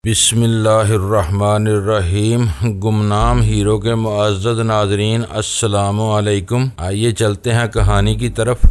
بسم اللہ الرحمن الرحیم۔ گمنام ہیرو کے معزز ناظرین، السلام علیکم۔ آئیے چلتے ہیں کہانی کی طرف۔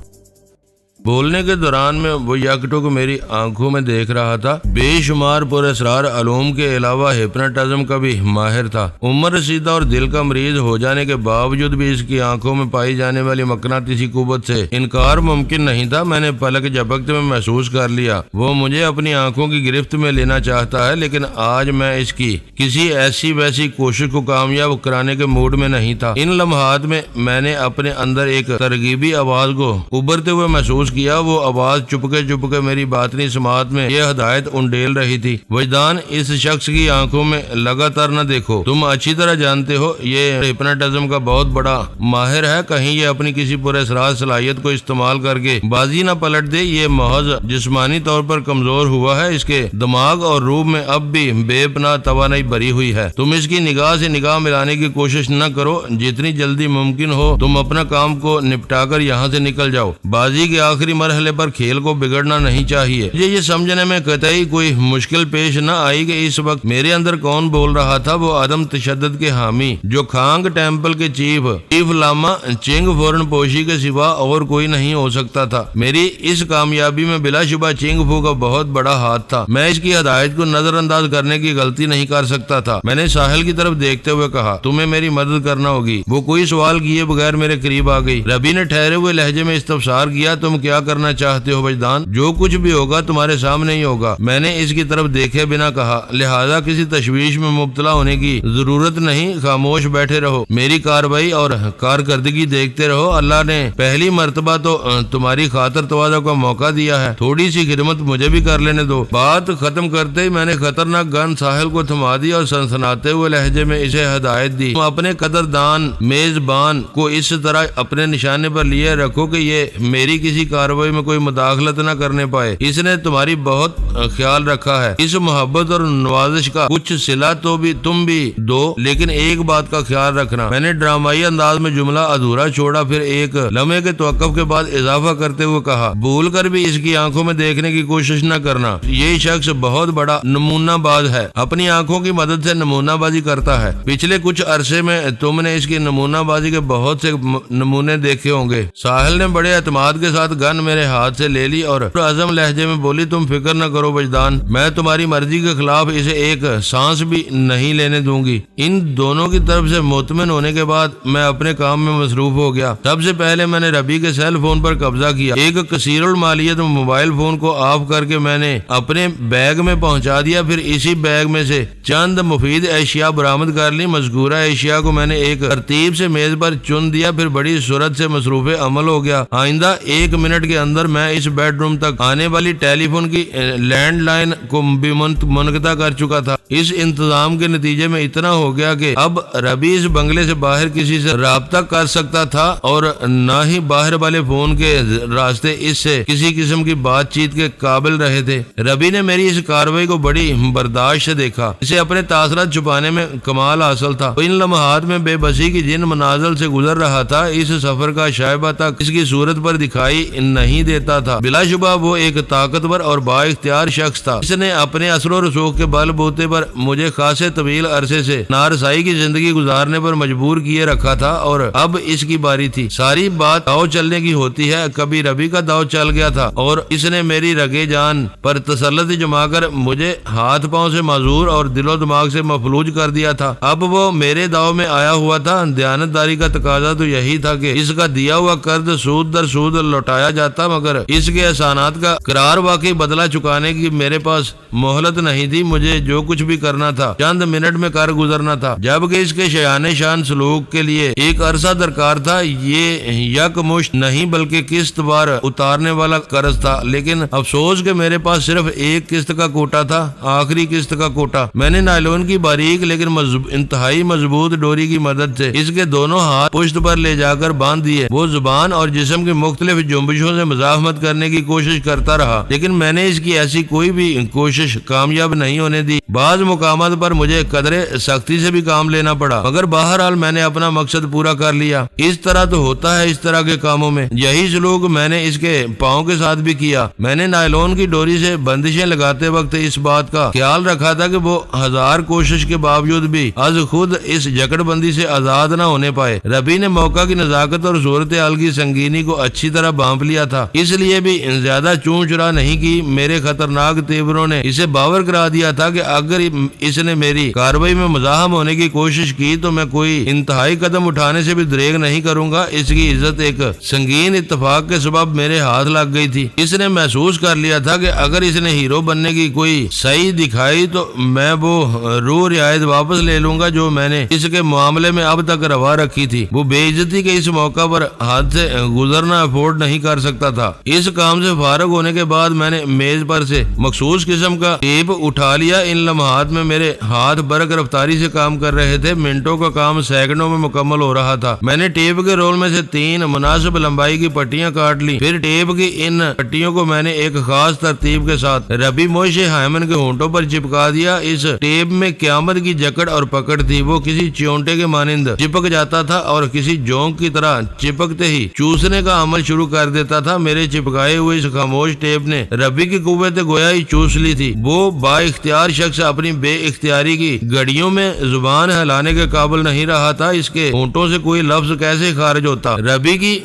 بولنے کے دوران میں وہ یکٹک میری آنکھوں میں دیکھ رہا تھا۔ بے شمار پر اسرار علوم کے علاوہ ہپناٹزم کا بھی ماہر تھا۔ عمر رسیدہ اور دل کا مریض ہو جانے کے باوجود بھی اس کی آنکھوں میں پائی جانے والی مقناطیسی قوت سے انکار ممکن نہیں تھا۔ میں نے پلک جھپکتے میں محسوس کر لیا وہ مجھے اپنی آنکھوں کی گرفت میں لینا چاہتا ہے، لیکن آج میں اس کی کسی ایسی ویسی کوشش کو کامیاب کرانے کے موڈ میں نہیں تھا۔ ان لمحات میں نے اپنے اندر ایک ترغیبی آواز کو ابھرتے ہوئے محسوس کیا۔ وہ آواز چپکے میری باطنی سماعت میں یہ ہدایت انڈیل رہی تھی: وجدان، اس شخص کی آنکھوں میں لگاتار نہ دیکھو۔ تم اچھی طرح جانتے ہو یہ ہپناٹزم کا بہت بڑا ماہر ہے، کہیں یہ اپنی کسی پراسرار صلاحیت کو استعمال کر کے بازی نہ پلٹ دے۔ یہ محض جسمانی طور پر کمزور ہوا ہے، اس کے دماغ اور روح میں اب بھی بے پناہ توانائی بھری ہوئی ہے۔ تم اس کی نگاہ سے نگاہ ملانے کی کوشش نہ کرو۔ جتنی جلدی ممکن ہو تم اپنا کام کو نپٹا کر یہاں سے نکل جاؤ۔ بازی کے آخری مرحلے پر کھیل کو بگڑنا نہیں چاہیے۔ مجھے یہ سمجھنے میں قطعی کوئی مشکل پیش نہ آئی کہ اس وقت میرے اندر کون بول رہا تھا۔ وہ عدم تشدد کے حامی جو کھانگ ٹیمپل کے چیف لاما چنگ فورن پوشی کے سوا اور کوئی نہیں ہو سکتا تھا۔ میری اس کامیابی میں بلا شبہ چنگ فو کا بہت بڑا ہاتھ تھا۔ میں اس کی ہدایت کو نظر انداز کرنے کی غلطی نہیں کر سکتا تھا۔ میں نے ساحل کی طرف دیکھتے ہوئے کہا: تمہیں میری مدد کرنا ہوگی۔ وہ کوئی سوال کیے بغیر میرے قریب آ گئی۔ ربی نے ٹھہرے ہوئے لہجے میں استفسار کیا: تم کیا کرنا چاہتے ہو وجدان؟ جو کچھ بھی ہوگا تمہارے سامنے ہی ہوگا۔ میں نے اس کی طرف دیکھے بنا کہا: لہذا کسی تشویش میں مبتلا ہونے کی ضرورت نہیں، خاموش بیٹھے رہو، میری کارروائی اور کارکردگی دیکھتے رہو۔ اللہ نے پہلی مرتبہ تو تمہاری خاطر تواضع کا موقع دیا ہے، تھوڑی سی خدمت مجھے بھی کر لینے دو۔ بات ختم کرتے ہی میں نے خطرناک گن ساحل کو تھما دی اور سنسناتے ہوئے لہجے میں اسے ہدایت دی: تم اپنے قدردان میزبان کو اس طرح اپنے نشانے پر لیے رکھو کہ یہ میری کسی کارروائی میں کوئی مداخلت نہ کرنے پائے۔ اس نے تمہاری بہت خیال رکھا ہے۔ اس محبت اور نوازش کا کچھ صلہ تو بھی تم بھی دو، لیکن ایک بات کا خیال رکھنا۔ میں نے ڈرامائی انداز میں جملہ ادھورا چھوڑا، پھر ایک لمحے کے توقف کے بعد اضافہ کرتے ہوئے کہا: بھول کر بھی اس کی آنکھوں میں دیکھنے کی کوشش نہ کرنا۔ یہ شخص بہت بڑا نمونہ باز ہے، اپنی آنکھوں کی مدد سے نمونہ بازی کرتا ہے۔ پچھلے کچھ عرصے میں تم نے اس کی نمونہ بازی کے بہت سے نمونے دیکھے ہوں گے۔ ساحل نے بڑے اعتماد کے ساتھ گن میرے ہاتھ سے لے لی اور عزم لہجے میں بولی: تم فکر نہ کرو وجدان، میں تمہاری مرضی کے خلاف اسے ایک سانس بھی نہیں لینے دوں گی۔ ان دونوں کی طرف سے مطمئن ہونے کے بعد میں اپنے کام میں مصروف ہو گیا۔ سب سے پہلے میں نے ربی کے سیل فون پر قبضہ کیا۔ ایک کثیر المالیت موبائل فون کو آف کر کے میں نے اپنے بیگ میں پہنچا دیا، پھر اسی بیگ میں سے چند مفید اشیاء برآمد کر لی۔ مذکورہ اشیاء کو میں نے ایک ترتیب سے میز پر چن دیا، پھر بڑی سرعت سے مصروف عمل ہو گیا۔ آئندہ 1 منٹ کے اندر میں اس بیڈ روم تک آنے والی ٹیلی فون کی لینڈ لائن کو بھی منقطع کر چکا تھا۔ اس انتظام کے نتیجے میں اتنا ہو گیا کہ اب ربی اس بنگلے سے باہر کسی سے رابطہ کر سکتا تھا اور نہ ہی باہر والے فون کے راستے اس سے کسی قسم کی بات چیت کے قابل رہے تھے۔ ربی نے میری اس کارروائی کو بڑی برداشت سے دیکھا۔ اسے اپنے تاثرات چھپانے میں کمال حاصل تھا۔ ان لمحات میں بے بسی کی جن منازل سے گزر رہا تھا، اس سفر کا شائبہ تک اس کی صورت پر دکھائی نہیں دیتا تھا۔ بلا شبہ وہ ایک طاقتور اور با اختیار شخص تھا۔ اس نے اپنے اثر و رسوخ کے بل بوتے پر مجھے خاصے طویل عرصے سے نارسائی کی زندگی گزارنے پر مجبور کیے رکھا تھا، اور اب اس کی باری تھی۔ ساری بات داؤ چلنے کی ہوتی ہے۔ کبھی ربی کا داؤ چل گیا تھا اور اس نے میری رگے جان پر تسلط جما کر مجھے ہاتھ پاؤں سے معذور اور دل و دماغ سے مفلوج کر دیا تھا۔ اب وہ میرے داؤ میں آیا ہوا تھا۔ دیانتداری کا تقاضا تو یہی تھا کہ اس کا دیا ہوا قرض سود در سود لوٹایا جاتا، مگر اس کے احسانات کا قرار واقعی بدلہ چکانے کی میرے پاس مہلت نہیں تھی۔ مجھے جو کچھ بھی کرنا تھا چند منٹ میں کر گزرنا تھا، جبکہ اس کے شایان شان سلوک کے لیے ایک عرصہ درکار تھا۔ یہ یک مشت نہیں بلکہ قسط وار اتارنے والا قرض تھا، لیکن افسوس کہ میرے پاس صرف ایک قسط کا کوٹا تھا، آخری قسط کا کوٹا۔ میں نے نائلون کی باریک لیکن انتہائی مضبوط ڈوری کی مدد سے اس کے دونوں ہاتھ پشت پر لے جا کر باندھ دیے۔ وہ زبان اور جسم کی مختلف جنبشوں کوششوں سے مزاحمت کرنے کی کوشش کرتا رہا، لیکن میں نے اس کی ایسی کوئی بھی کوشش کامیاب نہیں ہونے دی۔ بعض مقامات پر مجھے قدرے سختی سے بھی کام لینا پڑا، مگر بہرحال میں نے اپنا مقصد پورا کر لیا۔ اس طرح تو ہوتا ہے اس طرح کے کاموں میں۔ یہی سلوک میں نے اس کے پاؤں کے ساتھ بھی کیا۔ میں نے نائلون کی ڈوری سے بندشیں لگاتے وقت اس بات کا خیال رکھا تھا کہ وہ ہزار کوشش کے باوجود بھی از خود اس جکڑ بندی سے آزاد نہ ہونے پائے۔ ربی نے موقع کی نزاکت اور صورتحال کی سنگینی کو اچھی طرح بھانپ لیا تھا، اس لیے بھی زیادہ چون چرا نہیں کی۔ میرے خطرناک تیوروں نے اسے باور کرا دیا تھا کہ اگر اس نے میری کارروائی میں مزاحم ہونے کی کوشش کی تو میں کوئی انتہائی قدم اٹھانے سے بھی دریغ نہیں کروں گا۔ اس کی عزت ایک سنگین اتفاق کے سبب میرے ہاتھ لگ گئی تھی۔ اس نے محسوس کر لیا تھا کہ اگر اس نے ہیرو بننے کی کوئی صحیح دکھائی تو میں وہ روح رعایت واپس لے لوں گا جو میں نے اس کے معاملے میں اب تک روا رکھی تھی۔ وہ بے عزتی کے اس موقع پر ہاتھ سے گزرنا افورڈ نہیں کر سکتا تھا۔ اس کام سے فارغ ہونے کے بعد میں نے میز پر سے مخصوص قسم کا ٹیپ اٹھا لیا۔ ان لمحات میں میرے ہاتھ برق رفتاری سے کام کر رہے تھے، منٹوں کا کام سیکنڈوں میں مکمل ہو رہا تھا۔ میں نے ٹیپ کے رول میں سے 3 مناسب لمبائی کی پٹیاں کاٹ لی، پھر ٹیپ کی ان پٹیوں کو میں نے ایک خاص ترتیب کے ساتھ ربی موش ہائمن کے ہونٹوں پر چپکا دیا۔ اس ٹیپ میں قیامت کی جکڑ اور پکڑ تھی۔ وہ کسی چونٹے کے مانند چپک جاتا تھا اور کسی جونک کی طرح چپکتے ہی چوسنے کا عمل شروع کر دیتا تھا۔ میرے چپکائے ہوئے اس خاموش ٹیپ نے ربی کی قوت گویا ہی چوس لی تھی۔ وہ با اختیار شخص اپنی بے اختیاری کی گھڑیوں میں زبان ہلانے کے قابل نہیں رہا تھا۔ اس کے ہونٹوں سے کوئی لفظ کیسے خارج ہوتا؟ ربی کی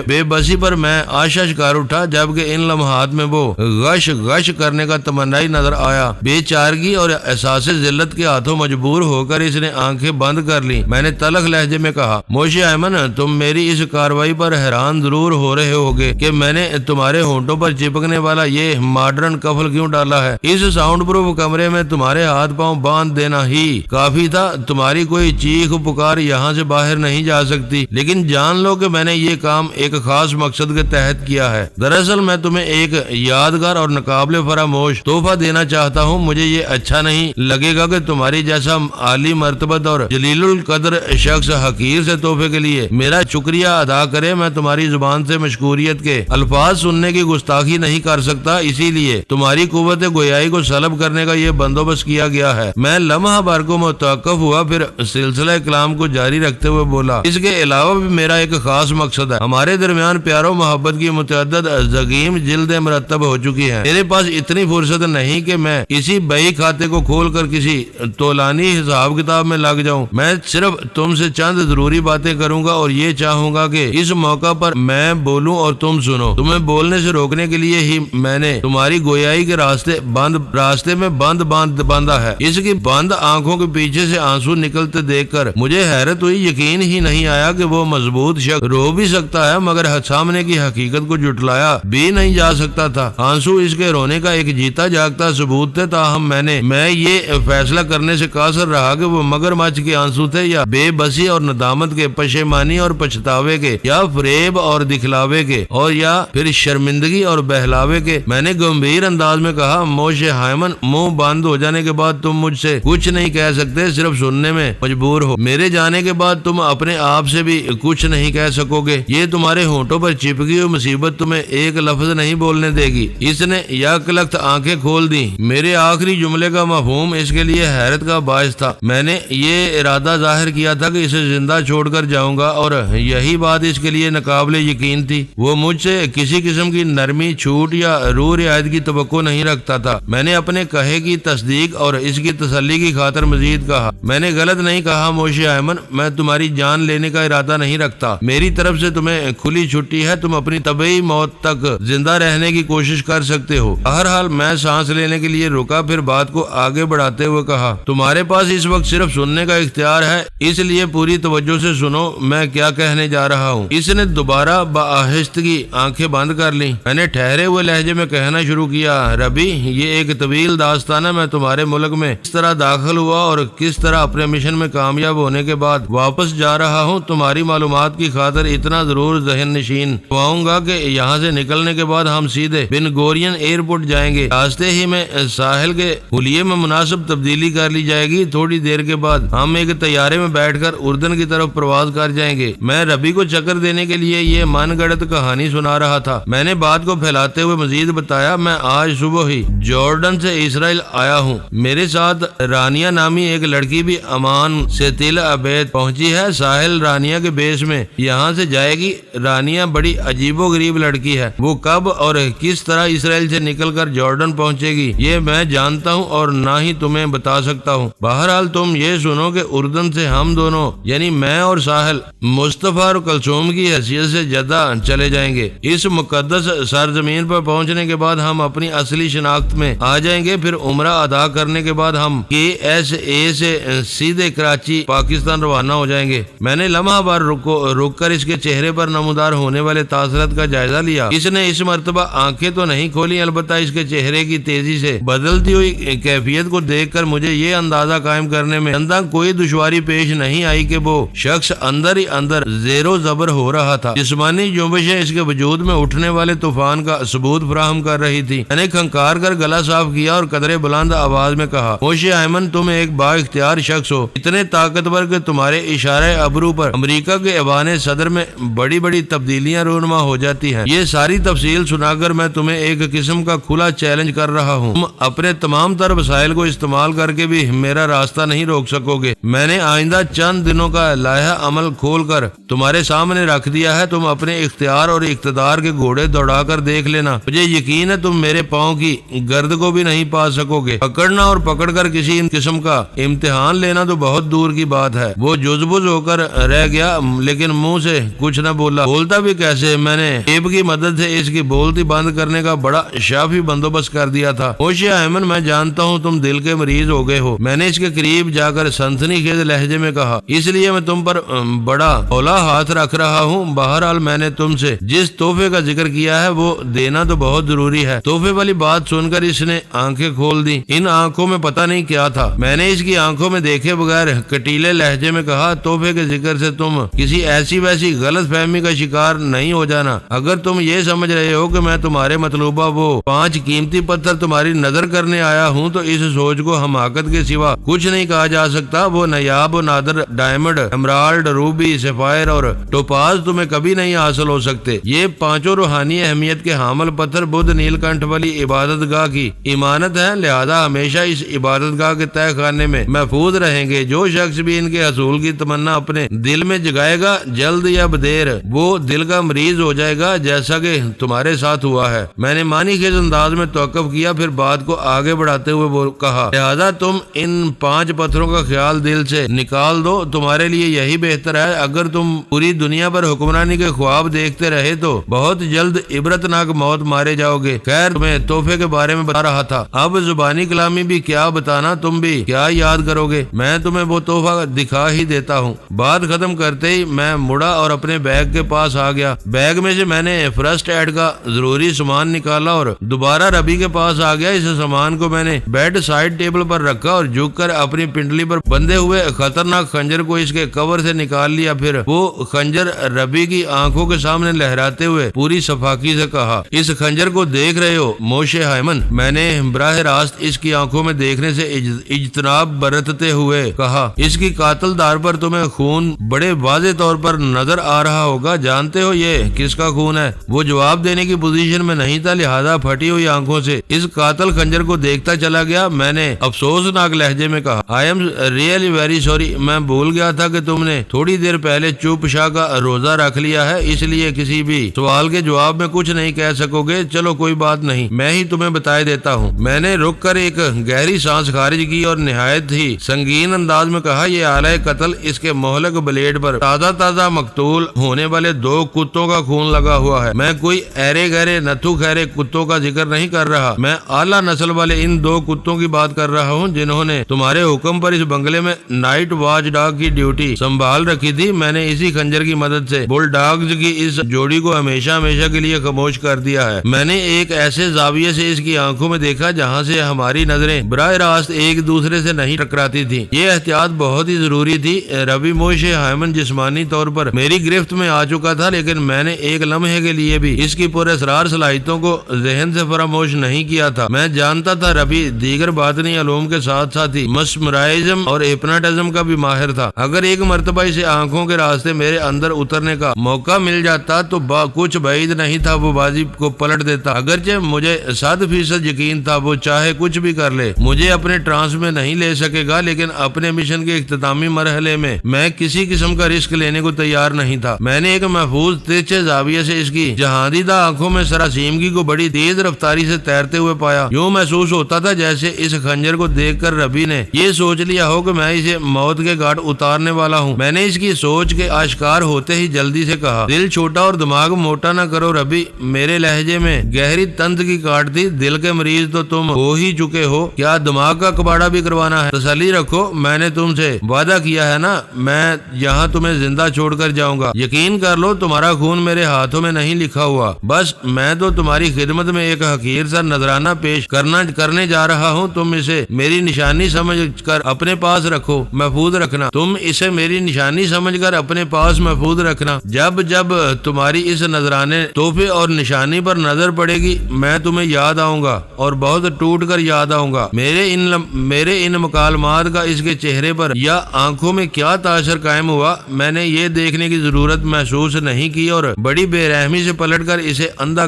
بے بسی پر میں آشش کر اٹھا، جبکہ ان لمحات میں وہ غش غش کرنے کا تمنائی نظر آیا۔ بے چارگی اور احساس ذلت کے ہاتھوں مجبور ہو کر اس نے آنکھیں بند کر لی۔ میں نے تلخ لہجے میں کہا، موش ایمن، تم میری اس کارروائی پر حیران ضرور ہو رہے ہوگے کہ میں نے تمہارے ہونٹوں پر چپکنے والا یہ ماڈرن کفل کیوں ڈالا ہے۔ اس ساؤنڈ پروف کمرے میں تمہارے ہاتھ پاؤں باندھ دینا ہی کافی تھا۔ تمہاری کوئی چیخ پکار یہاں سے باہر نہیں جا سکتی، لیکن جان لو کہ میں نے یہ کام ایک خاص مقصد کے تحت کیا ہے۔ دراصل میں تمہیں ایک یادگار اور ناقابل فراموش تحفہ دینا چاہتا ہوں۔ مجھے یہ اچھا نہیں لگے گا کہ تمہاری جیسا عالی مرتبت اور جلیل القدر شخص حقیر سے تحفے کے لیے میرا شکریہ ادا کرے۔ میں تمہاری زبان سے مشکوریت کے الفاظ سننے کی گستاخی نہیں کر سکتا، اسی لیے تمہاری قوت گویائی کو سلب کرنے کا یہ بندوبست کیا گیا ہے۔ میں لمحہ بھر کو متوقف ہوا، پھر سلسلہ کلام کو جاری رکھتے ہوئے بولا، اس کے علاوہ بھی میرا ایک خاص مقصد ہے۔ ہمارے درمیان پیار و محبت کی متعدد زگیم جلدیں مرتب ہو چکی ہیں۔ میرے پاس اتنی فرصت نہیں کہ میں اسی بہی کھاتے کو کھول کر کسی تولانی حساب کتاب میں لگ جاؤں۔ میں صرف تم سے چند ضروری باتیں کروں گا اور یہ چاہوں گا کہ اس موقع پر میں بولوں اور تم سنو۔ تمہیں بولنے سے روکنے کے لیے ہی میں نے تمہاری گویائی کے راستے میں بند باندھا ہے۔ اس کی بند آنکھوں کے پیچھے سے آنسو نکلتے دیکھ کر مجھے حیرت ہوئی۔ یقین ہی نہیں آیا کہ وہ مضبوط شخص رو بھی سکتا ہے مگر سامنے کی حقیقت کو جھٹلایا بھی نہیں جا سکتا تھا۔ آنسو اس کے رونے کا ایک جیتا جاگتا ثبوت تھے، تاہم میں یہ فیصلہ کرنے سے قاصر رہا کہ وہ مگرمچھ کے آنسو تھے یا بے بسی اور ندامت کے، پشیمانی اور پچھتاوے کے، یا فریب اور دکھلاوے کے، اور یا پھر شرمندگی اور بہلاوے کے۔ میں نے گمبھیر انداز میں کہا، موش ہائمن، منہ بند ہو جانے کے بعد تم مجھ سے کچھ نہیں کہہ سکتے، صرف سننے میں مجبور ہو۔ میرے جانے کے بعد تم اپنے آپ سے بھی کچھ نہیں کہہ سکو گے۔ یہ تمہارے ہونٹوں پر چپکی ہوئی مصیبت تمہیں ایک لفظ نہیں بولنے دے گی۔ اس نے یک لخت آنکھیں کھول دی۔ میرے آخری جملے کا مفہوم اس کے لیے حیرت کا باعث تھا۔ میں نے یہ ارادہ ظاہر کیا تھا کہ اسے زندہ چھوڑ کر جاؤں گا، اور یہی بات اس کے لیے ناقابل یقین تھی۔ وہ مجھ سے کسی قسم کی نرمی، چھوٹ یا روح رعایت کی توقع نہیں رکھتا تھا۔ میں نے اپنے کہے کی تصدیق اور اس کی تسلی کی خاطر مزید کہا، میں نے غلط نہیں کہا موش ایمن، میں تمہاری جان لینے کا ارادہ نہیں رکھتا۔ میری طرف سے تمہیں کھلی چھٹی ہے، تم اپنی طبعی موت تک زندہ رہنے کی کوشش کر سکتے ہو۔ بہرحال میں سانس لینے کے لیے رکا، پھر بات کو آگے بڑھاتے ہوئے کہا، تمہارے پاس اس وقت صرف سننے کا اختیار ہے، اس لیے پوری توجہ سے سنو میں کیا کہنے جا رہا ہوں۔ اس نے دوبارہ بآہستگی آنکھیں بند کر لی۔ میں نے ٹھہرے ہوئے لہجے میں کہنا شروع کیا، ربی، یہ ایک طویل داستان ہے۔ میں تمہارے ملک میں کس طرح داخل ہوا اور کس طرح اپنے مشن میں کامیاب ہونے کے بعد واپس جا رہا ہوں، تمہاری معلومات کی خاطر اتنا ضرور ذہن نشین کرواؤں گا کہ یہاں سے نکلنے کے بعد ہم سیدھے بن گورین ایئرپورٹ جائیں گے۔ راستے ہی میں ساحل کے حلیے میں مناسب تبدیلی کر لی جائے گی۔ تھوڑی دیر کے بعد ہم ایک طیارے میں بیٹھ کر اردن کی طرف پرواز کر جائیں گے۔ میں ربی کو چکر دینے کے لیے یہ من گڑت کہانی کہانی سنا رہا تھا۔ میں نے بات کو پھیلاتے ہوئے مزید بتایا، میں آج صبح ہی جارڈن سے اسرائیل آیا ہوں، میرے ساتھ رانیہ نامی ایک لڑکی بھی امان سے تل ابید پہنچی ہے، ساحل رانیہ کے بیس میں یہاں سے جائے گی۔ رانیہ بڑی عجیب و غریب لڑکی ہے، وہ کب اور کس طرح اسرائیل سے نکل کر جارڈن پہنچے گی یہ میں جانتا ہوں اور نہ ہی تمہیں بتا سکتا ہوں۔ بہرحال تم یہ سنو کہ اردن سے ہم دونوں یعنی میں اور ساحل مصطفیٰ اور کلثوم کی حیثیت سے جدہ چلے جائیں گے۔ اس مقدس سرزمین پر پہنچنے کے بعد ہم اپنی اصلی شناخت میں آ جائیں گے، پھر عمرہ ادا کرنے کے بعد ہم KSA سے سیدھے کراچی پاکستان روانہ ہو جائیں گے۔ میں نے لمحہ بار رک کر اس کے چہرے پر نمودار ہونے والے تاثرات کا جائزہ لیا۔ اس نے اس مرتبہ آنکھیں تو نہیں کھولی، البتہ اس کے چہرے کی تیزی سے بدلتی ہوئی کیفیت کو دیکھ کر مجھے یہ اندازہ قائم کرنے میں چنداں کوئی دشواری پیش نہیں آئی کہ وہ شخص اندر ہی اندر زیر و زبر ہو رہا تھا۔ جسمانی جنبشیں اس کے وجود میں اٹھنے والے طوفان کا ثبوت فراہم کر رہی تھی۔ میں نے کھنکار کر گلا صاف کیا اور قدرے بلند آواز میں کہا، موشے ایمن، تم ایک با اختیار شخص ہو، اتنے طاقتور کہ تمہارے اشارے ابرو پر امریکہ کے ایوان صدر میں بڑی بڑی تبدیلیاں رونما ہو جاتی ہیں۔ یہ ساری تفصیل سنا کر میں تمہیں ایک قسم کا کھلا چیلنج کر رہا ہوں، تم اپنے تمام تر وسائل کو استعمال کر کے بھی میرا راستہ نہیں روک سکو گے۔ میں نے آئندہ چند دنوں کا لائحہ عمل کھول کر تمہارے سامنے رکھ دیا ہے، تم اپنے اختیار اور اقتدار کے گھوڑے دوڑا کر دیکھ لینا، مجھے یقین ہے تم میرے پاؤں کی گرد کو بھی نہیں پا سکو گے۔ پکڑنا اور پکڑ کر کسی قسم کا امتحان لینا تو بہت دور کی بات ہے۔ وہ جزبز ہو کر رہ گیا لیکن منہ سے کچھ نہ بولا۔ بولتا بھی کیسے؟ میں نے ٹیپ کی مدد سے اس کی بولتی بند کرنے کا بڑا شافی بندوبست کر دیا تھا۔ موشے ایمن، میں جانتا ہوں تم دل کے مریض ہو گئے ہو، میں نے اس کے قریب جا کر سنسنی خیز لہجے میں کہا، اس لیے میں تم پر بڑا اولا ہاتھ رکھ رہا ہوں۔ بہرحال میں نے تم سے جس تحفے کا ذکر کیا ہے وہ دینا تو بہت ضروری ہے۔ تحفے والی بات سن کر اس نے آنکھیں کھول دی۔ ان آنکھوں میں پتہ نہیں کیا تھا۔ میں نے اس کی آنکھوں میں دیکھے بغیر کٹیلے لہجے میں کہا، تحفے کے ذکر سے تم کسی ایسی ویسی غلط فہمی کا شکار نہیں ہو جانا۔ اگر تم یہ سمجھ رہے ہو کہ میں تمہارے مطلوبہ وہ 5 قیمتی پتھر تمہاری نظر کرنے آیا ہوں تو اس سوچ کو حماقت کے سوا کچھ نہیں کہا جا سکتا۔ وہ نایاب و نادر ڈائمنڈ، ایمرالڈ، روبی، سفائر اور ٹوپاز تمہیں کبھی نہیں حاصل ہو سکتے۔ یہ 5 روحانی اہمیت کے حامل پتھر بدھ نیل کنٹھ والی عبادت گاہ کی امانت ہے، لہذا ہمیشہ اس عبادت گاہ کے تہہ خانے میں محفوظ رہیں گے۔ جو شخص بھی ان کے حصول کی تمنا اپنے دل میں جگائے گا، جلد یا بدیر وہ دل کا مریض ہو جائے گا، جیسا کہ تمہارے ساتھ ہوا ہے۔ میں نے معنی خیز انداز میں توقف کیا، پھر بات کو آگے بڑھاتے ہوئے وہ کہا، لہذا تم ان 5 پتھروں کا خیال دل سے نکال دو، تمہارے لیے یہی بہتر ہے۔ اگر تم پوری دنیا پر حکمرانی کے خواب دیکھتے رہے تو بہت جلد عبرتناک موت مارے جاؤ گے۔ خیر، تمہیں تحفے کے بارے میں بتا رہا تھا، اب زبانی کلامی بھی کیا بتانا، تم بھی کیا یاد کرو گے، میں تمہیں وہ تحفہ دکھا ہی دیتا ہوں۔ بات ختم کرتے ہی میں مڑا اور اپنے بیگ کے پاس آ گیا۔ بیگ میں سے میں نے فرسٹ ایڈ کا ضروری سامان نکالا اور دوبارہ ربی کے پاس آ گیا۔ اس سامان کو میں نے بیڈ سائڈ ٹیبل پر رکھا اور جھک کر اپنی پنڈلی پر بندھے ہوئے خطرناک خنجر کو اس کے کور سے نکال لیا۔ پھر وہ خنجر ربی کی آنکھوں کے سامنے لہراتے ہوئے پوری صفاقی سے کہا، اس خنجر کو دیکھ رہے ہو موشے ایمن؟ میں نے براہ راست اس کی آنکھوں میں دیکھنے سے اجتناب برتتے ہوئے کہا، اس کی قاتل دار پر تمہیں خون بڑے واضح طور پر نظر آ رہا ہوگا، جانتے ہو یہ کس کا خون ہے؟ وہ جواب دینے کی پوزیشن میں نہیں تھا، لہذا پھٹی ہوئی آنکھوں سے اس قاتل خنجر کو دیکھتا چلا گیا۔ میں نے افسوسناک لہجے میں کہا، I am really very sorry, میں بھول گیا تھا کہ تم نے تھوڑی دیر پہلے چوپ شاہ کا روزہ رکھ لیا ہے، اس لیے کسی بھی سوال کے جواب میں کچھ نہیں کہہ سکو گے۔ چلو کوئی بات نہیں، میں ہی تمہیں بتائے دیتا ہوں۔ میں نے رک کر ایک گہری سانس خارج کی اور نہایت ہی سنگین انداز میں کہا، یہ آلہ قتل، اس کے مہلک بلیڈ پر تازہ مقتول ہونے والے 2 کتوں کا خون لگا ہوا ہے۔ میں کوئی ایرے گہرے نتھو خیرے کتوں کا ذکر نہیں کر رہا، میں اعلیٰ نسل والے ان 2 کتوں کی بات کر رہا ہوں جنہوں نے تمہارے حکم پر اس بنگلے میں نائٹ واچ ڈاگ کی ڈیوٹی سنبھال رکھی تھی۔ میں نے اسی خنجر کی مدد سے بل ڈاگز کی اس جوڑی کو ہمیشہ کے لیے خاموش کر دیا ہے۔ میں نے ایک ایسے زاویے سے اس کی آنکھوں میں دیکھا جہاں سے ہماری نظریں براہ راست ایک دوسرے سے نہیں ٹکراتی تھی۔ یہ احتیاط بہت ہی ضروری تھی۔ ربی موشے ایمن جسمانی طور پر میری گرفت میں آ چکا تھا، لیکن میں نے ایک لمحے کے لیے بھی اس کی پراسرار صلاحیتوں کو ذہن سے فراموش نہیں کیا تھا۔ میں جانتا تھا ربی دیگر باطنی علوم کے ساتھ ساتھ ہی مسمرائزم اور ہپناٹزم کا بھی ماہر تھا۔ اگر ایک مرتبہ اسے آنکھوں کے راستے میرے اندر اترنے کا موقع مل جاتا تو کچھ بعید نہیں تھا وہ بازی کو پلٹ دیتا، اگرچہ مجھے 100% یقین تھا وہ چاہے کچھ بھی کر لے مجھے اپنے ٹرانس میں نہیں لے سکے گا، لیکن اپنے مشن کے اختتامی مرحلے میں میں کسی قسم کا رسک لینے کو تیار نہیں تھا۔ میں نے ایک محفوظ تیرچے زاویے سے اس کی جہاندیدہ آنکھوں میں سراسیمگی کو بڑی تیز رفتاری سے تیرتے ہوئے پایا۔ یوں محسوس ہوتا تھا جیسے اس خنجر کو دیکھ کر ربی نے یہ سوچ لیا ہو کہ میں اسے موت کے گھاٹ اتارنے والا ہوں۔ میں نے اس کی سوچ کے آشکار ہوتے ہی جلدی سے کہا، دل چھوٹا اور دماغ موٹا نہ کرو ربی۔ میرے لہجے میں گہری تنت کی کاٹ تھی۔ دل کے مریض تو تم ہو ہی چکے ہو، کیا دماغ کا کباڑا بھی کروانا ہے؟ تسلی رکھو، میں نے تم سے وعدہ کیا ہے نا، میں یہاں تمہیں زندہ چھوڑ کر جاؤں گا۔ یقین کر لو تمہارا خون میرے ہاتھوں میں نہیں لکھا ہوا، بس میں تو تمہاری خدمت میں ایک حقیر سا نذرانہ پیش کرنے جا رہا ہوں۔ تم اسے میری نشانی سمجھ کر اپنے پاس رکھو، محفوظ رکھنا۔ تم اسے میری نشانی سمجھ کر اپنے پاس محفوظ رکھنا۔ جب جب تمہاری اس نذرانے تحفے اور نشانی پر نظر پڑے گی میں تمہیں یاد آؤں گا اور بہت ٹوٹ کر یاد آؤں گا۔ میرے ان مکالمات کا اس کے چہرے پر یا آنکھوں میں کیا تاثر قائم ہوا میں نے یہ دیکھنے کی ضرورت محسوس نہیں کی اور بڑی بے رحمی سے پلٹ کر اسے اوندا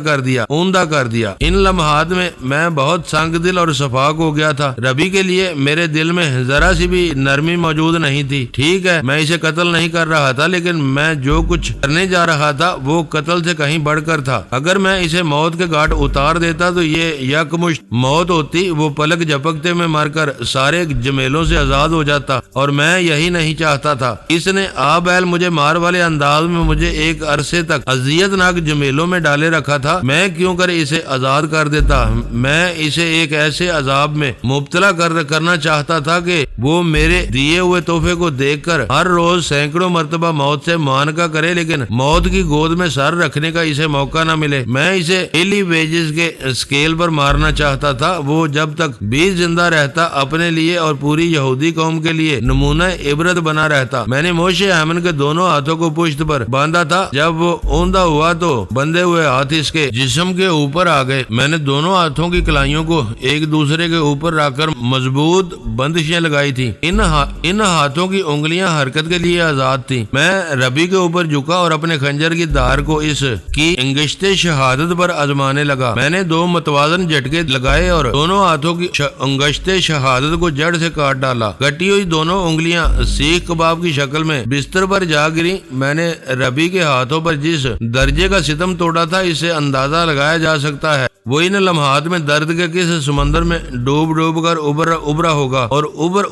کر دیا۔ ان لمحات میں بہت سنگ دل اور شفاق ہو گیا تھا۔ ربی کے لیے میرے دل میں ذرا سی بھی نرمی موجود نہیں تھی۔ ٹھیک ہے میں اسے قتل نہیں کر رہا تھا، لیکن میں جو کچھ کرنے جا رہا تھا وہ قتل سے کہیں بڑھ کر تھا۔ اگر میں اسے موت کے گھاٹ اتار دیتا تو یہ یکمشت موت ہوتی، وہ پلک جھپکتے میں مر کر سارے جمیلوں سے آزاد ہو جاتا، اور میں یہی نہیں چاہتا تھا۔ اس نے آبیل مجھے مار والے انداز میں مجھے ایک عرصے تک اذیت ناک جمیلوں میں ڈالے رکھا تھا، میں کیوں کر اسے آزاد کر دیتا؟ میں اسے ایک ایسے عذاب میں مبتلا کرنا چاہتا تھا کہ وہ میرے دیے ہوئے تحفے کو دیکھ کر ہر روز سینکڑوں مرتبہ موت سے معانقہ کرے، لیکن موت کی گود میں سر رکھنے کا اسے موقع نہ ملے۔ میں اسے ایلی ویجز کے اسکیل پر مارنا چاہتا تھا۔ وہ جب تک بھی زندہ رہتا اپنے لیے اور پوری یہودی قوم کے لیے نمونہ عبرت بنا رہتا۔ میں نے موشے ایمن کے دونوں ہاتھوں کو پشت پر باندھا تھا۔ جب وہ اوندا ہوا تو بندھے ہوئے ہاتھ اس کے جسم کے اوپر آ گئے۔ میں نے دونوں ہاتھوں کی کلائیوں کو ایک دوسرے کے اوپر رکھ کر مضبوط بندشیں لگائی تھی۔ ان ہاتھوں کی انگلیاں حرکت کے لیے آزاد تھی۔ میں ربی کے اوپر جھکا اور اپنے خنجر کی دھار کو اس کی انگشتے شہادت پر آزمانے لگا۔ میں نے 2 متوازن جھٹکے لگائے اور دونوں ہاتھوں کی انگشتے شہادت کو جڑ سے کاٹ ڈالا۔ کٹی ہوئی دونوں انگلیاں سیخ کباب کی شکل میں بستر پر جا گری۔ میں نے ربی کے ہاتھوں پر جس درجے کا ستم توڑا تھا اسے اندازہ لگایا جا سکتا ہے۔ وہ ان لمحات میں درد کے کس سمندر میں ڈوب کر ابھرا ہوگا اور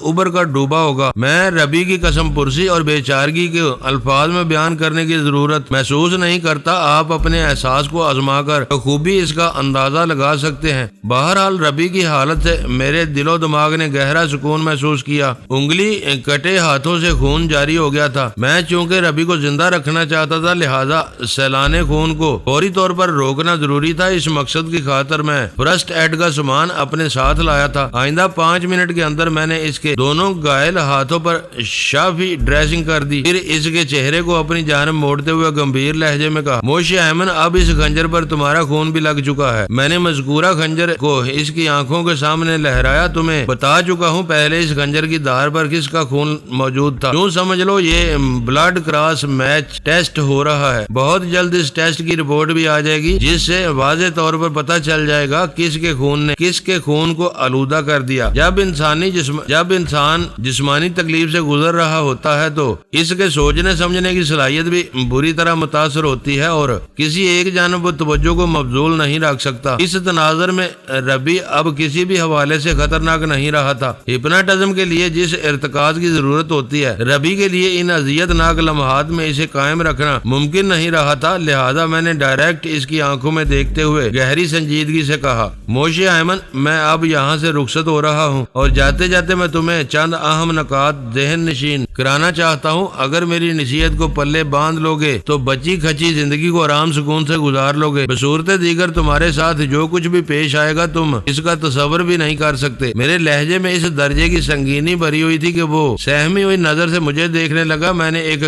ابھر کر ڈوبا ہوگا۔ میں ربی کی قسم پرسی اور بے چارگی کے الفاظ میں بیان کرنے کی ضرورت محسوس نہیں کرتا۔ آپ اپنے احساس کو آزما کر خوبی اس کا اندازہ لگا سکتے ہیں۔ بہرحال ربی کی حالت سے میرے دل و دماغ نے گہرا سکون محسوس کیا۔ انگلی کٹے ہاتھوں سے خون جاری ہو گیا تھا۔ میں چونکہ ربی کو زندہ رکھنا چاہتا تھا لہذا سیلانے خون کو فوری طور پر روکنا ضروری تھا۔ اس مقصد کی خاطر میں فرسٹ ایڈ کا سامان اپنے ساتھ لایا تھا۔ آئندہ 5 منٹ کے اندر میں نے اس کے دونوں گائل ہاتھوں پر شافی ڈریسنگ کر دی، پھر اس کے چہرے کو اپنی جانب موڑتے ہوئے گمبھیر لہجے میں کہا، موشے ایمن اب اس خنجر پر تمہارا خون بھی لگ چکا ہے۔ میں نے مذکورہ خنجر کو اس کی آنکھوں کے سامنے لہرایا۔ تمہیں بتا چکا ہوں پہلے اس خنجر کی دھار پر کس کا خون موجود تھا۔ یوں سمجھ لو یہ بلڈ کراس میچ ٹیسٹ ہو رہا ہے۔ بہت جلد اس ٹیسٹ کی رپورٹ بھی آ جائے گی جس سے واضح طور پر پتہ چل جائے گا کس کے خون نے کس کے خون کو آلودہ کر دیا۔ جب انسان جسمانی تکلیف سے گزر رہا ہوتا ہے تو اس کے سوچنے سمجھنے کی صلاحیت بھی بری طرح متاثر ہوتی ہے اور کسی ایک جانب وہ توجہ کو مبذول نہیں رکھ سکتا۔ اس تناظر میں ربی اب کسی بھی حوالے سے خطرناک نہیں رہا تھا۔ ہپناٹزم کے لیے جس ارتکاز کی ضرورت ہوتی ہے ربی کے لیے ان اذیت ناک لمحات میں اسے قائم رکھنا ممکن نہیں رہا تھا، لہذا میں نے ڈائریکٹ اس کی آنکھوں میں دیکھتے ہوئے گہری سنجیدگی سے کہا، موشے ایمن میں اب یہاں سے رخصت ہو رہا ہوں اور جاتے جاتے میں تمہیں چند اہم نکات ذہن نشین کرانا چاہتا ہوں۔ اگر میری نصیحت کو پلے باندھ لوگے تو بچی کھچی زندگی کو آرام سکون سے گزار لوگے۔ بصورت دیگر تمہارے ساتھ جو کچھ بھی پیش آئے گا تم اس کا تصور بھی نہیں کر سکتے۔ میرے لہجے میں اس درجے کی سنگینی بھری ہوئی تھی کہ وہ سہمی ہوئی نظر سے مجھے دیکھنے لگا۔ میں نے ایک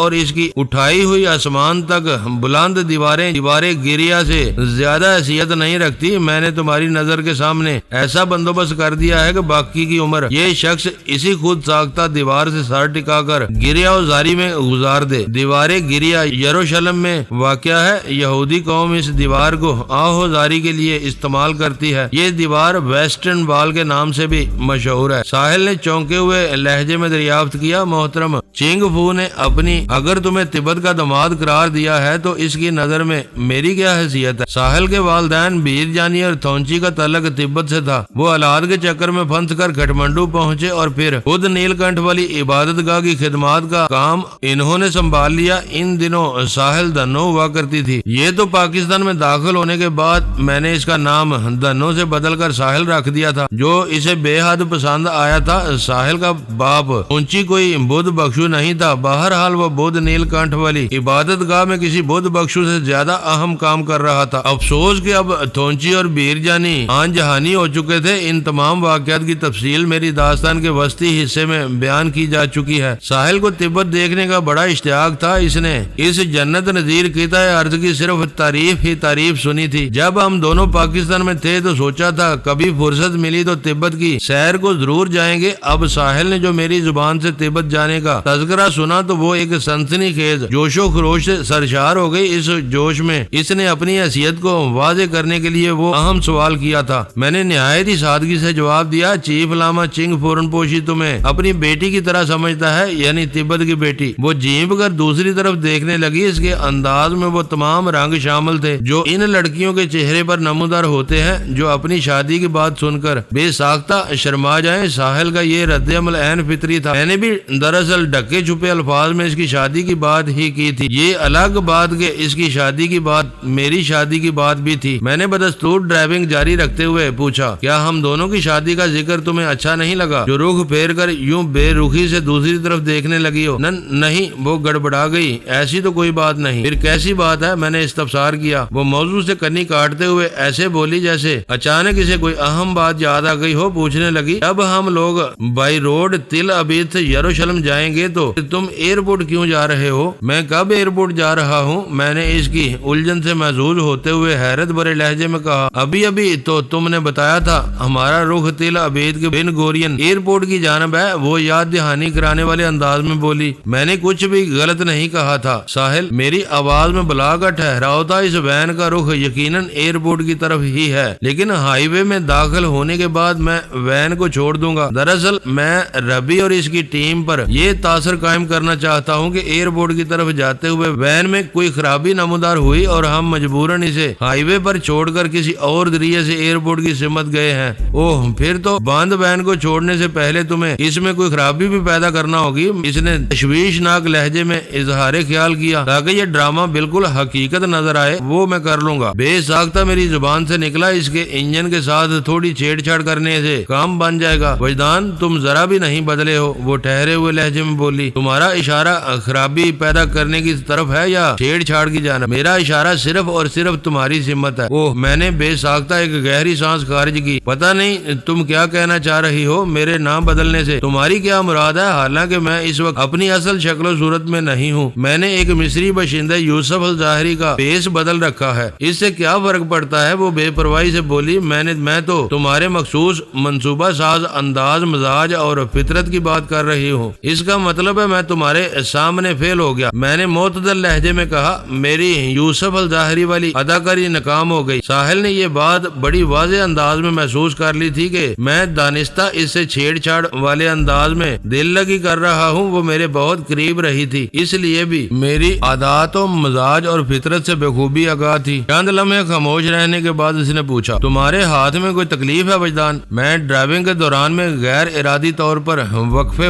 اور اس کی اٹھائی ہوئی آسمان تک بلند دیواریں گریا سے زیادہ حیثیت نہیں رکھتی۔ میں نے تمہاری نظر کے سامنے ایسا بندوبست کر دیا ہے کہ باقی کی عمر یہ شخص اسی خود ساختہ دیوار سے سر ٹکا کر گریا و زاری میں گزار دے۔ دیوار گریا یروشلم میں واقع ہے۔ یہودی قوم اس دیوار کو آہو زاری کے لیے استعمال کرتی ہے۔ یہ دیوار ویسٹرن وال کے نام سے بھی مشہور ہے۔ ساحل نے چونکے ہوئے لہجے میں دریافت کیا، محترم چنگ فو نے اپنی اگر تمہیں تبت کا داماد قرار دیا ہے تو اس کی نظر میں میری کیا حیثیت ہے؟ ساحل کے والدین بیر جانی اور تھونچی کا تعلق تبت سے تھا۔ وہ اولاد کے چکر میں پھنس کر کھٹمنڈو پہنچے اور پھر خود نیل کنٹھ والی عبادت گاہ کی خدمات کا کام انہوں نے سنبھال لیا۔ ان دنوں ساحل دنو ہوا کرتی تھی۔ یہ تو پاکستان میں داخل ہونے کے بعد میں نے اس کا نام دنو سے بدل کر ساحل رکھ دیا تھا، جو اسے بے حد پسند آیا تھا۔ ساحل کا باپ اونچی کوئی بدھ بخشو نہیں تھا، بہرحال وہ بدھ نیل کنٹھ والی عبادت گاہ میں کسی بدھ بخشو سے زیادہ اہم کام کر رہا تھا۔ افسوس کہ اب تھونچی اور بیر جانی آن جہانی ہو چکے تھے۔ ان تمام واقعات کی تفصیل میری داستان کے وسطی حصے میں بیان کی جا چکی ہے۔ ساحل کو تبت دیکھنے کا بڑا اشتیاق تھا۔ اس نے اس جنت نظیر قطع ارض کی صرف تعریف ہی تعریف سنی تھی۔ جب ہم دونوں پاکستان میں تھے تو سوچا تھا کبھی فرصت ملی تو تبت کی سیر کو ضرور جائیں گے۔ اب ساحل نے جو میری زبان سے تبت جانے کا تذکرہ سنا تو وہ ایک سنسنی خیز جوش و خروش سے سرشار ہو گئی۔ اس جوش میں اس نے اپنی حیثیت کو واضح کرنے کے لیے وہ اہم سوال کیا تھا۔ میں نے نہایت ہی سادگی سے جواب دیا، چیف لاما چنگ فورن پوشی تمہیں اپنی بیٹی کی طرح سمجھتا ہے، یعنی تبت کی بیٹی۔ وہ جھینپ کر دوسری طرف دیکھنے لگی۔ اس کے انداز میں وہ تمام رنگ شامل تھے جو ان لڑکیوں کے چہرے پر نمودار ہوتے ہیں جو اپنی شادی کی بات سن کر بے ساختہ شرما جائیں۔ ساحل کا یہ رد عمل عین فطری تھا۔ میں نے بھی دراصل ڈھکے چھپے الفاظ میں اس کی شادی کی بات ہی کی تھی۔ یہ الگ بات کہ اس کی شادی کی بات میری شادی کی بات بھی تھی۔ میں نے بدستور ڈرائیونگ جاری رکھتے ہوئے پوچھا، کیا ہم دونوں کی شادی کا ذکر تمہیں اچھا نہیں لگا جو رخ پھیر کر یوں بے رخی سے دوسری طرف دیکھنے لگی ہو؟ نہیں، وہ گڑبڑا گئی، ایسی تو کوئی بات نہیں۔ پھر کیسی بات ہے؟ میں نے استفسار کیا۔ وہ موضوع سے کنی کاٹتے ہوئے ایسے بولی جیسے اچانک اسے کوئی اہم بات یاد آ گئی ہو۔ پوچھنے لگی، جب ہم لوگ بائی روڈ تل ابید سے یروشلم جائیں گے تو تم ایئرپورٹ کیوں جا رہے ہو؟ میں کب ایئرپورٹ جا رہا ہوں؟ میں نے اس کی الجھن سے محظوظ ہوتے ہوئے حیرت بھرے لہجے میں کہا، ابھی تو تم نے بتایا تھا ہمارا رخ تل ابید کے بن گورین ایئرپورٹ کی جانب ہے۔ وہ یاد دہانی کرانے والے انداز میں بولی۔ میں نے کچھ بھی غلط نہیں کہا تھا ساحل، میری آواز میں بلا کا ٹھہراؤ تھا۔ اس وین کا رخ یقیناً ایئرپورٹ کی طرف ہی ہے، لیکن ہائی وے میں داخل ہونے کے بعد میں وین کو چھوڑ دوں گا۔ دراصل میں ربی اور اس کی ٹیم پر یہ تاثر قائم کرنا چاہتا ہوں کہ ایئرپورٹ کی طرف جاتے ہوئے وین میں کوئی خرابی نمودار ہوئی اور ہم مجبوراً اسے ہائی وے پر چھوڑ کر کسی اور ذریعے سے ایئرپورٹ کی سمت گئے ہیں۔ اوہ، پھر تو بند وین کو چھوڑنے سے پہلے تمہیں اس میں کوئی خرابی بھی پیدا کرنا ہوگی۔ اس نے تشویشناک لہجے میں اظہار خیال کیا تاکہ یہ ڈرامہ بالکل حقیقت نظر آئے۔ وہ میں کر لوں گا۔ بے ساختہ میری زبان سے نکلا، اس کے انجن کے ساتھ تھوڑی چھیڑ چھاڑ کرنے سے کام بن جائے گا۔ وجدان، تم ذرا بھی نہیں بدلے ہو، وہ ٹھہرے ہوئے لہجے میں بولی۔ تمہارا اشارہ خرابی پیدا کرنے کی طرف ہے یا چھیڑ چھاڑ کی جانب؟ میرا اشارہ صرف اور صرف تمہاری سمت ہے۔ اوہ، میں نے بے ساختہ ایک گہری سانس خارج کی۔ پتہ نہیں تم کیا کہنا چاہ رہی ہو میرے نام بدلنے سے؟ تمہاری کیا مراد ہے؟ حالانکہ میں اس وقت اپنی اصل شکل و صورت میں نہیں ہوں۔ میں نے ایک مصری باشندہ یوسف الظاہری کا پیس بدل رکھا ہے۔ اس سے کیا فرق پڑتا ہے؟ وہ بے پرواہی سے بولی۔ میں تو تمہارے مخصوص منصوبہ ساز انداز، مزاج اور فطرت کی بات کر رہی ہوں۔ اس کا مطلب ہے میں تمہارے سامنے فیل ہو گیا۔ میں نے معتدل لہجے میں کہا، میری یوسف الظاہری والی اداکاری ناکام ہو گئی۔ ساحل نے یہ بات بڑی واضح انداز میں محسوس کر لی تھی کہ میں دانستہ اس سے چھیڑ چھاڑ والے انداز میں دل لگی کر رہا ہوں۔ وہ میرے بہت قریب رہی تھی، اس لیے بھی میری عادات و مزاج اور فطرت سے بخوبی آگاہ تھی۔ چند لمحے خاموش رہنے کے بعد اس نے پوچھا، تمہارے ہاتھ میں کوئی تکلیف ہے وجدان؟ میں ڈرائیونگ کے دوران میں غیر ارادی طور پر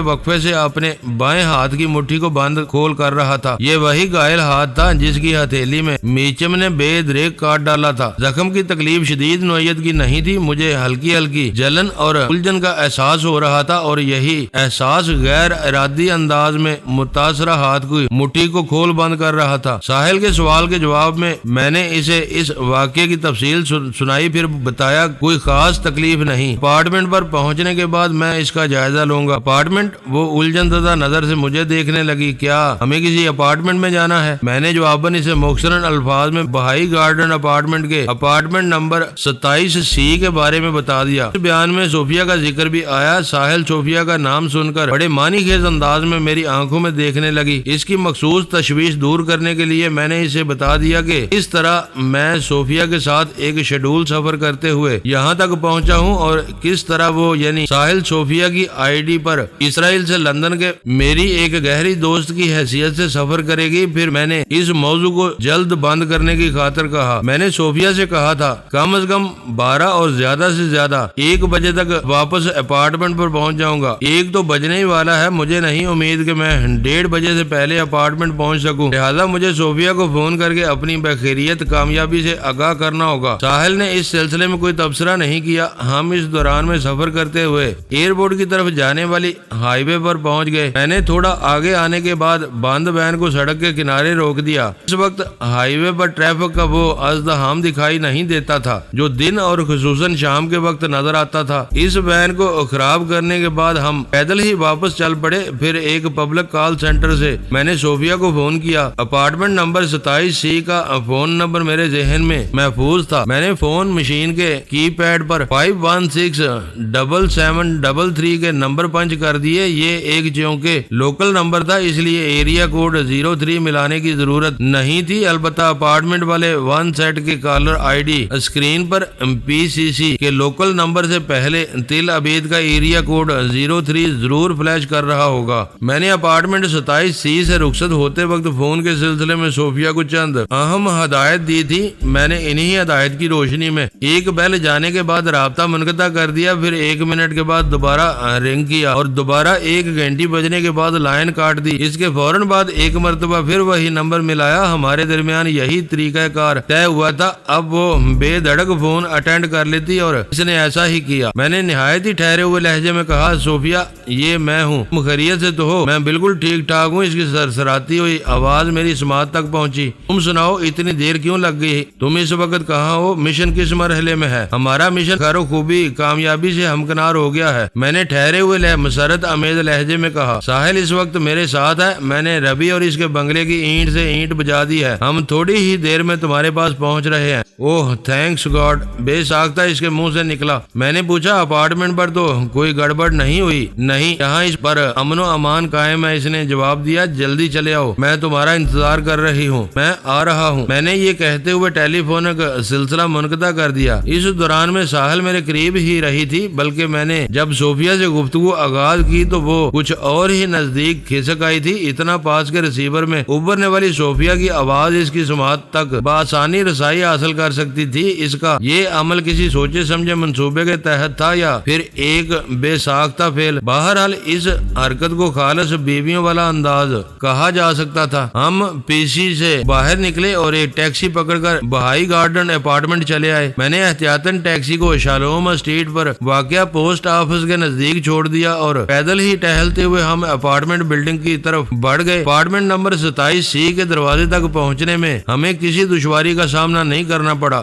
وقفے سے اپنے بائیں ہاتھ کی مٹھی کو بند کھول کر رہا تھا۔ یہ وہی گائل ہاتھ تھا جس کی ہتھیلی میں میچم نے بے دریک کاٹ ڈالا تھا۔ زخم کی تکلیف شدید نوعیت کی نہیں تھی، مجھے ہلکی ہلکی جلن اور الجھن کا احساس ہو رہا تھا، اور یہی احساس غیر ارادی انداز میں متاثرہ ہاتھ کی مٹھی کو کھول بند کر رہا تھا۔ ساحل کے سوال کے جواب میں نے اسے اس واقعے کی تفصیل سنائی، پھر بتایا کوئی خاص تکلیف نہیں۔ اپارٹمنٹ پر پہنچنے کے بعد میں اس کا جائزہ لوں جاؤں گا اپارٹمنٹ؟ وہ الجھن زدہ نظر سے مجھے دیکھنے لگی۔ کیا ہمیں کسی اپارٹمنٹ میں جانا ہے؟ میں نے جواباً اسے مختصراً الفاظ میں بہائی گارڈن اپارٹمنٹ کے اپارٹمنٹ نمبر 27C کے بارے میں بتا دیا۔ اس بیان میں صوفیہ کا ذکر بھی آیا۔ ساحل صوفیہ کا نام سن کر بڑے معنی خیز انداز میں میری آنکھوں میں دیکھنے لگی۔ اس کی مخصوص تشویش دور کرنے کے لیے میں نے اسے بتا دیا کہ اس طرح میں صوفیہ کے ساتھ ایک شیڈول سفر کرتے ہوئے یہاں تک پہنچا ہوں اور کس طرح وہ یعنی ساحل صوفیہ کی ID پر اسرائیل سے لندن کے میری ایک گہری دوست کی حیثیت سے سفر کرے گی۔ پھر میں نے اس موضوع کو جلد بند کرنے کی خاطر کہا، میں نے صوفیہ سے کہا تھا کم از کم 12 اور زیادہ سے زیادہ 1 بجے تک واپس اپارٹمنٹ پر پہنچ جاؤں گا۔ 1 تو بجنے ہی والا ہے، مجھے نہیں امید کہ میں 1:30 بجے سے پہلے اپارٹمنٹ پہنچ سکوں، لہٰذا مجھے صوفیہ کو فون کر کے اپنی بخیریت کامیابی سے آگاہ کرنا ہوگا۔ ساحل نے اس سلسلے میں کوئی تبصرہ نہیں کیا۔ ہم اس دوران میں سفر کرتے ہوئے ایئرپورٹ کی طرف جانے والی ہائی وے پر پہنچ گئے۔ میں نے تھوڑا آگے آنے کے بعد بند وین کو سڑک کے کنارے روک دیا۔ اس وقت ہائی وے پر ٹریفک کا وہ ازدحام دکھائی نہیں دیتا تھا جو دن اور خصوصاً شام کے وقت نظر آتا تھا۔ اس وین کو خراب کرنے کے بعد ہم پیدل ہی واپس چل پڑے۔ پھر ایک پبلک کال سینٹر سے میں نے صوفیہ کو فون کیا۔ اپارٹمنٹ نمبر 27C کا فون نمبر میرے ذہن میں محفوظ تھا۔ میں نے فون مشین کے کی پیڈ پر 5167733 کے نمبر پنچ کر دیے۔ یہ ایک چونکہ لوکل نمبر تھا اس لیے ایریا کوڈ 03 ملانے کی ضرورت نہیں تھی، البتہ اپارٹمنٹ والے 1 سیٹ کے کالر ID اسکرین پر PCC کے لوکل نمبر سے پہلے تل عبید کا ایریا کوڈ 03 ضرور فلیش کر رہا ہوگا۔ میں نے اپارٹمنٹ 27C سے رخصت ہوتے وقت فون کے سلسلے میں صوفیہ کو چند اہم ہدایت دی تھی۔ میں نے انہی ہدایت کی روشنی میں ایک بیل جانے کے بعد رابطہ منقطع کر دیا، پھر 1 منٹ کے بعد دوبارہ رنگ کیا اور دوبارہ 1 گھنٹی بجنے کے بعد لائن کاٹ دی۔ اس کے فوراً بعد 1 مرتبہ پھر وہی نمبر ملایا۔ ہمارے درمیان یہی طریقہ کار طے ہوا تھا۔ اب وہ بے دھڑک فون اٹینڈ کر لیتی اور اس نے ایسا ہی کیا۔ میں نے نہایت ہی ٹھہرے ہوئے لہجے میں کہا، صوفیہ یہ میں ہوں، تم خیریت سے تو ہو؟ میں بالکل ٹھیک ٹھاک ہوں۔ اس کی سرسراتی ہوئی آواز میری سماعت تک پہنچی۔ تم سناؤ اتنی دیر کیوں لگ گئی؟ تم اس وقت کہاں ہو؟ مشن کس مرحلے میں ہے؟ ہمارا مشن خیر و خوبی کامیابی سے ہمکنار ہو گیا ہے، میں نے ٹھہرے ہوئے مسرت امیز لہجے میں کہا۔ ساحل اس وقت میرے ساتھ ہے، میں نے ربی اور اس کے بنگلے کی اینٹ سے اینٹ بجا دی ہے، ہم تھوڑی ہی دیر میں تمہارے پاس پہنچ رہے ہیں۔ اوہ تھینکس گاڈ، بے ساختہ اس کے منہ سے نکلا۔ میں نے پوچھا اپارٹمنٹ پر تو کوئی گڑبڑ نہیں ہوئی؟ نہیں، یہاں اس پر امن و امان قائم ہے، اس نے جواب دیا۔ جلدی چلے آؤ، میں تمہارا انتظار کر رہی ہوں، میں آ رہا ہوں۔ میں نے یہ کہتے ہوئے ٹیلی فون کا سلسلہ منقطع کر دیا۔ اس دوران میں ساحل میرے قریب ہی رہی تھی، بلکہ میں نے جب صوفیہ سے گفتگو آغاز کی تو وہ کچھ اور ہی نزدیک کھسک آئی تھی۔ اتنا پاس کے ریسیور میں ابھرنے والی صوفیہ کی آواز اس کی سماعت تک بآسانی رسائی حاصل کر سکتی تھی۔ اس کا یہ عمل کسی سوچے سمجھے منصوبے کے تحت تھا یا پھر ایک بے ساختہ فعل؟ بہرحال اس حرکت کو خالص بیویوں والا انداز کہا جا سکتا تھا۔ ہم PC سے باہر نکلے اور ایک ٹیکسی پکڑ کر بہائی گارڈن اپارٹمنٹ چلے آئے۔ میں نے احتیاطاً ٹیکسی کو شالوم اسٹریٹ پر واقع پوسٹ آفس کے نزدیک چھوڑ دیا اور پیدل ہی ٹہلتے ہوئے ہم اپارٹمنٹ بلڈنگ کی طرف بڑھ گئے۔ اپارٹمنٹ نمبر 27C کے دروازے تک پہنچنے میں ہمیں کسی دشواری کا سامنا نہیں کرنا پڑا۔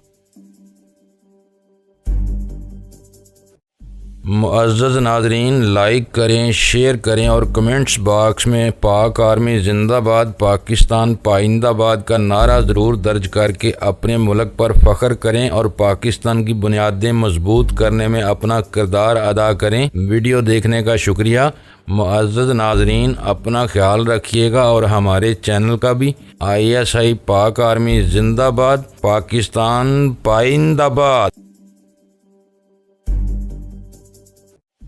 معزز ناظرین، لائک کریں، شیئر کریں اور کمنٹس باکس میں پاک آرمی زندہ باد، پاکستان پائندہ باد کا نعرہ ضرور درج کر کے اپنے ملک پر فخر کریں اور پاکستان کی بنیادیں مضبوط کرنے میں اپنا کردار ادا کریں۔ ویڈیو دیکھنے کا شکریہ۔ معزز ناظرین، اپنا خیال رکھیے گا اور ہمارے چینل کا بھی۔ ISI پاک آرمی زندہ باد، پاکستان پائندہ باد۔